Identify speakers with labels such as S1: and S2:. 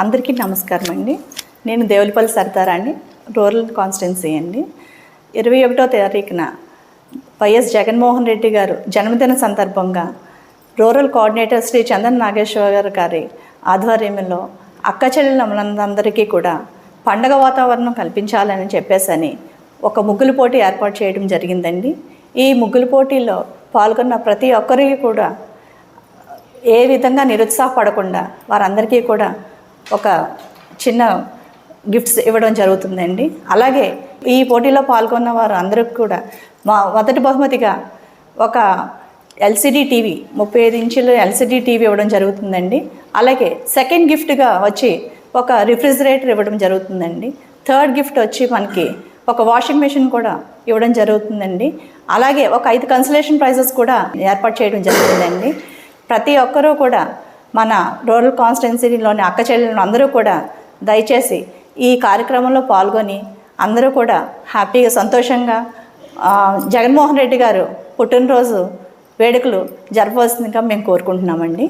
S1: అందరికీ నమస్కారం అండి. నేను దేవులపల్లి సరితారాణి, రూరల్ కాన్స్టిట్యున్సీ అండి. 21వ తారీఖున వైఎస్ జగన్మోహన్ రెడ్డి గారు జన్మదిన సందర్భంగా రూరల్ కోఆర్డినేటర్ శ్రీ చందన్ నాగేశ్వర గారి ఆధ్వర్యంలో అక్క చెల్లెళ్ళందరికీ కూడా పండగ వాతావరణం కల్పించాలని చెప్పేసని ఒక ముగ్గుల పోటీ ఏర్పాటు చేయడం జరిగిందండి. ఈ ముగ్గుల పోటీలో పాల్గొన్న ప్రతి ఒక్కరికి కూడా ఏ విధంగా నిరుత్సాహపడకుండా వారందరికీ కూడా ఒక చిన్న గిఫ్ట్స్ ఇవ్వడం జరుగుతుందండి. అలాగే ఈ పోటీలో పాల్గొన్న వారు అందరికి కూడా మొదటి బహుమతిగా ఒక ఎల్సిడి టీవీ 35 ఇంచుల ఎల్సిడి టీవీ ఇవ్వడం జరుగుతుందండి. అలాగే సెకండ్ గిఫ్ట్గా వచ్చి ఒక రిఫ్రిజిరేటర్ ఇవ్వడం జరుగుతుందండి. థర్డ్ గిఫ్ట్ వచ్చి మనకి ఒక వాషింగ్ మెషిన్ కూడా ఇవ్వడం జరుగుతుందండి. అలాగే ఒక 5 కన్సలేషన్ ప్రైజెస్ కూడా ఏర్పాటు చేయడం జరుగుతుందండి. ప్రతి ఒక్కరూ కూడా మన రూరల్ కాన్స్టిట్యున్సీలోని అక్క చెల్లెళ్ళు అందరూ కూడా దయచేసి ఈ కార్యక్రమంలో పాల్గొని అందరూ కూడా హ్యాపీగా సంతోషంగా జగన్మోహన్ రెడ్డి గారు పుట్టినరోజు వేడుకలు జరపవలసిందిగా మేము కోరుకుంటున్నామండి.